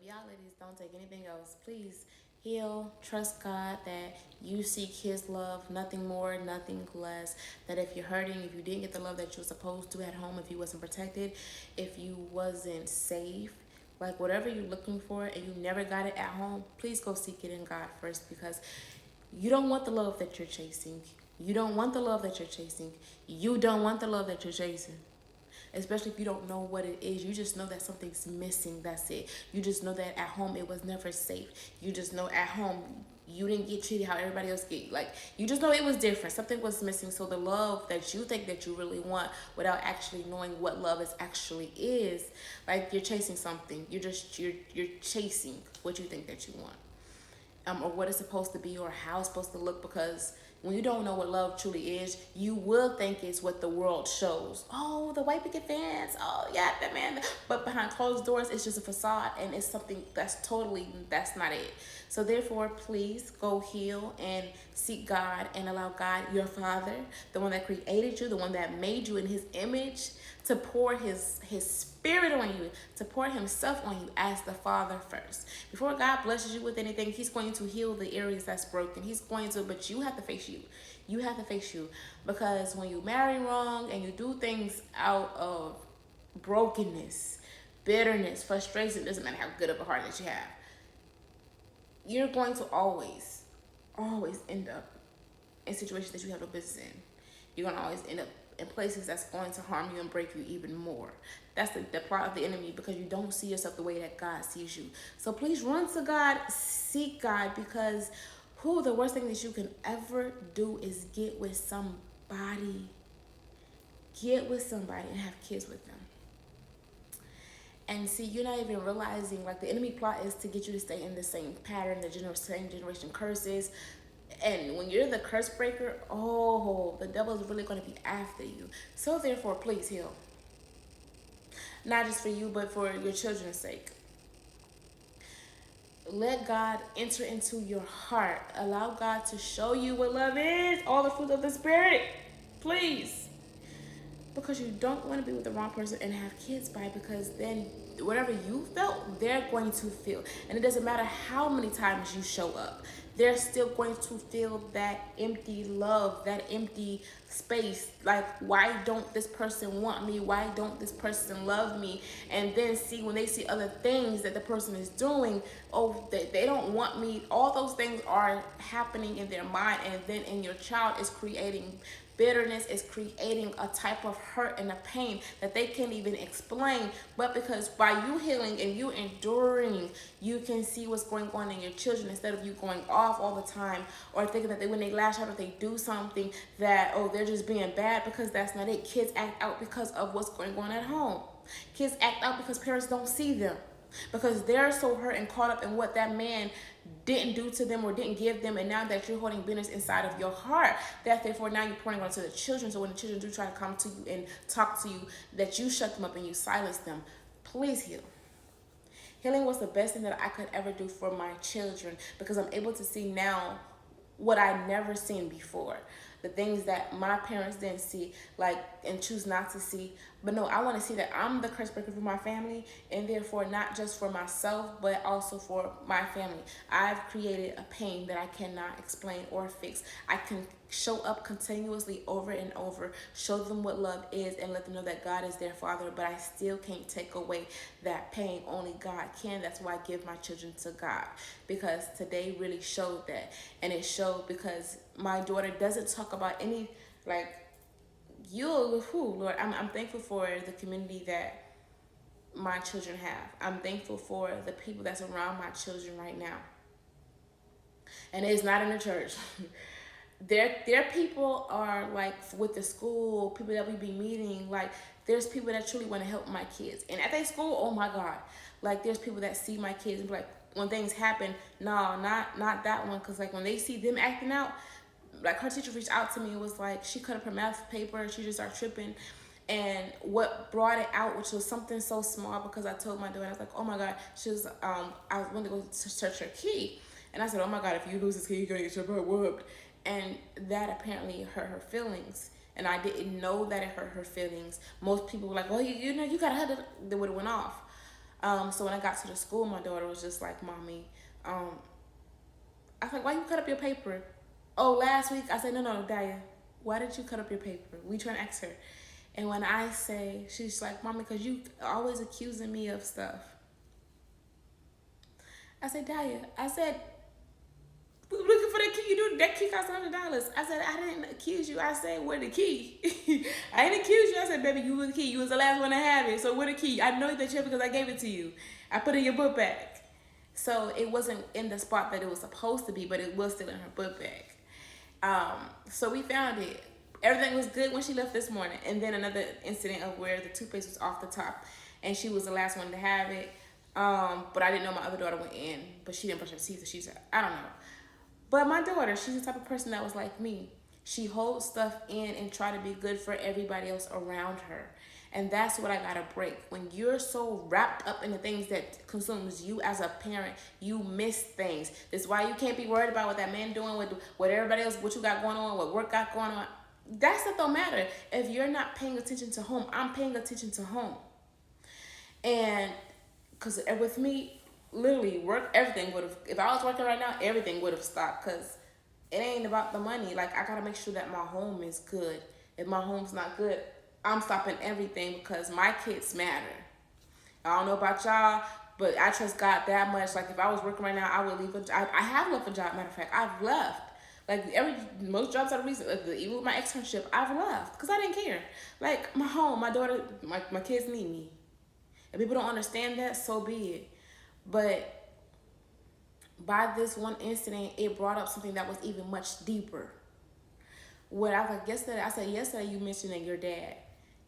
Y'all ladies, don't take anything else. Please heal, trust God that you seek His love, nothing more, nothing less. That if you're hurting, if you didn't get the love that you were supposed to at home, if you wasn't protected, if you wasn't safe, like whatever you're looking for and you never got it at home, please go seek it in God first, because you don't want the love that you're chasing. You don't want the love that you're chasing. You don't want the love that you're chasing, especially if you don't know what it is. You just know that something's missing. That's it. You just know that at home it was never safe. You just know at home you didn't get treated how everybody else get. Like, you just know it was different. Something was missing. So the love that you think that you really want, without actually knowing what love is actually is, like, you're chasing something. You're chasing what you think that you want, or what it's supposed to be, or how it's supposed to look. Because when you don't know what love truly is, you will think it's what the world shows. Oh, the white picket fence. Oh, yeah, that man. But behind closed doors, it's just a facade, and it's something that's not it. So therefore, please go heal and seek God and allow God, your Father, the one that created you, the one that made you in His image, to pour His Spirit on you, to pour Himself on you as the Father first. Before God blesses you with anything, He's going to heal the areas that's broken. He's going to, but you have to face you. You have to face you, because when you marry wrong and you do things out of brokenness, bitterness, frustration, doesn't matter how good of a heart that you have, you're going to always end up in situations that you have no business in. You're going to always end up in places that's going to harm you and break you even more. That's the plot of the enemy, because you don't see yourself the way that God sees you. So please run to God, seek God, because the worst thing that you can ever do is get with somebody. Get with somebody and have kids with them. And see, you're not even realizing, like, the enemy plot is to get you to stay in the same pattern, the same generation curses. And when you're the curse breaker, oh, the devil is really going to be after you. So therefore, please heal. Not just for you, but for your children's sake. Let God enter into your heart. Allow God to show you what love is, all the fruits of the Spirit. Please. Because you don't want to be with the wrong person and have kids by, because then whatever you felt, they're going to feel. And it doesn't matter how many times you show up, they're still going to feel that empty love, that empty space. Like, why don't this person want me? Why don't this person love me? And then see, when they see other things that the person is doing, oh, they don't want me. All those things are happening in their mind, and then in your child is creating bitterness, is creating a type of hurt and a pain that they can't even explain. But because by you healing and you enduring, you can see what's going on in your children, instead of you going off all the time, or thinking that when they lash out or they do something, that, oh, they're just being bad, because that's not it. Kids act out because of what's going on at home. Kids act out because parents don't see them, because they're so hurt and caught up in what that man didn't do to them or didn't give them. And now that you're holding bitterness inside of your heart, that therefore now you're pouring onto the children. So when the children do try to come to you and talk to you, that you shut them up and you silence them. Please heal. Healing was the best thing that I could ever do for my children, because I'm able to see now what I never seen before. The things that my parents didn't see, like, and choose not to see. But no, I want to see that I'm the curse breaker for my family, and therefore not just for myself, but also for my family. I've created a pain that I cannot explain or fix. I can show up continuously over and over, show them what love is, and let them know that God is their Father, but I still can't take away that pain. Only God can. That's why I give my children to God, because today really showed that. And it showed because my daughter doesn't talk about any, like, Lord, I'm thankful for the community that my children have. I'm thankful for the people that's around my children right now. And it's not in the church. Their people are, like, with the school, people that we be meeting, like, there's people that truly want to help my kids. And at their school, oh my God, like, there's people that see my kids and be like, when things happen, no, not that one, because, like, when they see them acting out, like, her teacher reached out to me and was like, she cut up her math paper, she just started tripping. And what brought it out, which was something so small, because I told my daughter, I was like, oh my God, she was, I was going to go to search her key. And I said, oh my God, if you lose this key, you're going to get your butt whooped. And that apparently hurt her feelings. And I didn't know that it hurt her feelings. Most people were like, well, you know, you got to have it. They would have went off. So when I got to the school, my daughter was just like, "Mommy, um, I was like, why you cut up your paper?" "Oh, last week." I said, "No, no, Daya, why did you cut up your paper?" We trying to ask her. And when I say, she's like, "Mommy, because you always accusing me of stuff." I said, "Daya," I said, "We looking for that key. You do that key costs $100. I said, "I didn't accuse you. I said, where the key?" I didn't accuse you. I said, "Baby, you were the key. You was the last one to have it. So where the key? I know that you have it because I gave it to you. I put it in your book bag." So it wasn't in the spot that it was supposed to be, but it was still in her book bag. So we found it. Everything was good when she left this morning. And then another incident of where the toothpaste was off the top and she was the last one to have it. But I didn't know my other daughter went in, but she didn't brush her teeth. So she said, I don't know. But my daughter, she's the type of person that was like me. She holds stuff in and try to be good for everybody else around her. And that's what I gotta break. When you're so wrapped up in the things that consumes you as a parent, you miss things. That's why you can't be worried about what that man doing, what everybody else, what you got going on, what work got going on. That stuff don't matter. If you're not paying attention to home, I'm paying attention to home. And because with me, literally work, everything would have, if I was working right now, everything would have stopped because it ain't about the money. Like, I gotta make sure that my home is good. If my home's not good, I'm stopping everything because my kids matter. I don't know about y'all, but I trust God that much. Like, if I was working right now, I would leave I have left a job. Matter of fact, I've left. Like, most jobs are the reason. Even with my externship, I've left because I didn't care. Like, my home, my daughter, my kids need me. If people don't understand that, so be it. But by this one incident, it brought up something that was even much deeper. What I was like yesterday, I said, yesterday you mentioned that your dad.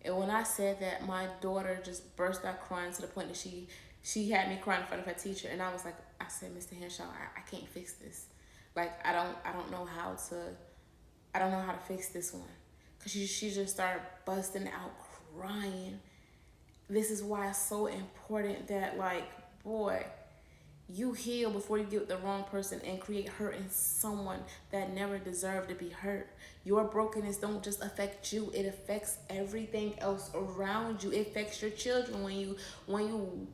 And when I said that, my daughter just burst out crying to the point that she had me crying in front of her teacher. And I was like, I said, "Mr. Henshaw, I can't fix this. Like, I don't know how to fix this one." Because she just started busting out crying. This is why it's so important that, like, boy, you heal before you get with the wrong person and create hurt in someone that never deserved to be hurt. Your brokenness don't just affect you, it affects everything else around you. It affects your children when you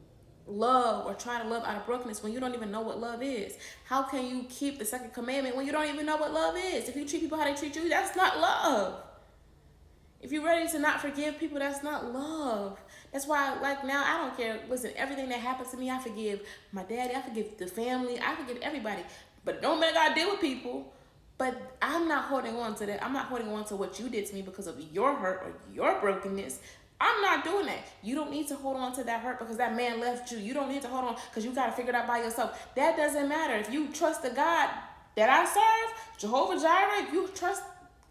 love or try to love out of brokenness when you don't even know what love is. How can you keep the second commandment when you don't even know what love is? If you treat people how they treat you, that's not love. If you're ready to not forgive people, that's not love. That's why, like, now I don't care. Listen, everything that happens to me, I forgive my daddy, I forgive the family, I forgive everybody. But don't make I deal with people. But I'm not holding on to that. I'm not holding on to what you did to me because of your hurt or your brokenness. I'm not doing that. You don't need to hold on to that hurt because that man left you. You don't need to hold on because you got to figure it out by yourself. That doesn't matter. If you trust the God that I serve, Jehovah Jireh, if you trust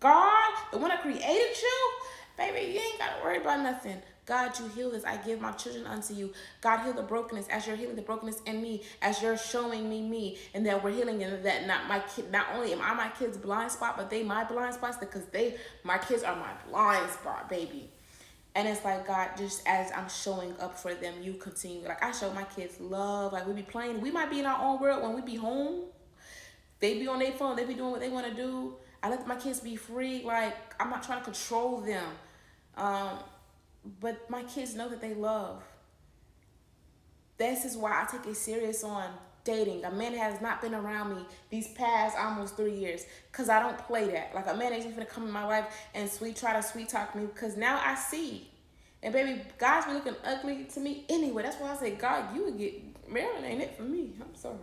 God, the one that created you, baby, you ain't got to worry about nothing. God, you heal this. I give my children unto you. God, heal the brokenness as you're healing the brokenness in me, as you're showing me, and that we're healing, and that not only am I my kids' blind spot, but they my blind spots because my kids are my blind spot, baby. And it's like, God, just as I'm showing up for them, you continue. Like, I show my kids love. Like, we be playing. We might be in our own world when we be home. They be on their phone. They be doing what they want to do. I let my kids be free. Like, I'm not trying to control them. But my kids know that they love. This is why I take it serious on dating. A man has not been around me these past almost 3 years because I don't play that. Like, a man ain't even gonna come in my life and try to sweet talk me because now I see. And baby, guys be looking ugly to me anyway. That's why I say, God, you would get, Maryland ain't it for me. I'm sorry.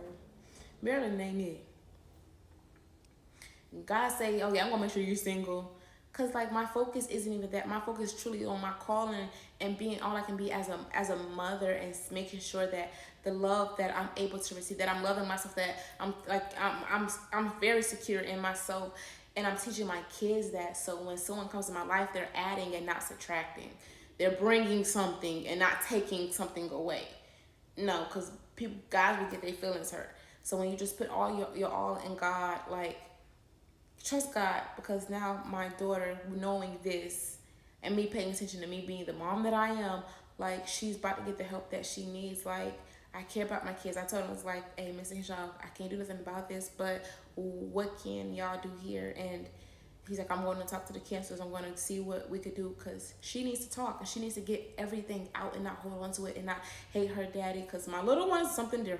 Maryland ain't it. God say, oh yeah, I'm gonna make sure you're single. Cause like my focus isn't even that. My focus is truly on my calling and being all I can be as a mother and making sure that the love that I'm able to receive, that I'm loving myself, that I'm very secure in myself, and I'm teaching my kids that. So when someone comes in my life, they're adding and not subtracting. They're bringing something and not taking something away. No, cause guys will get their feelings hurt. So when you just put all your all in God, like, trust God, because now my daughter, knowing this and me paying attention to me being the mom that I am, like, she's about to get the help that she needs. Like, I care about my kids. I told them, it's like, hey, Mr. Henshaw, I can't do nothing about this, but what can y'all do here? And He's like, I'm going to talk to the counselors. I'm going to see what we could do, because she needs to talk and she needs to get everything out and not hold on to it and not hate her daddy, because my little one is something different.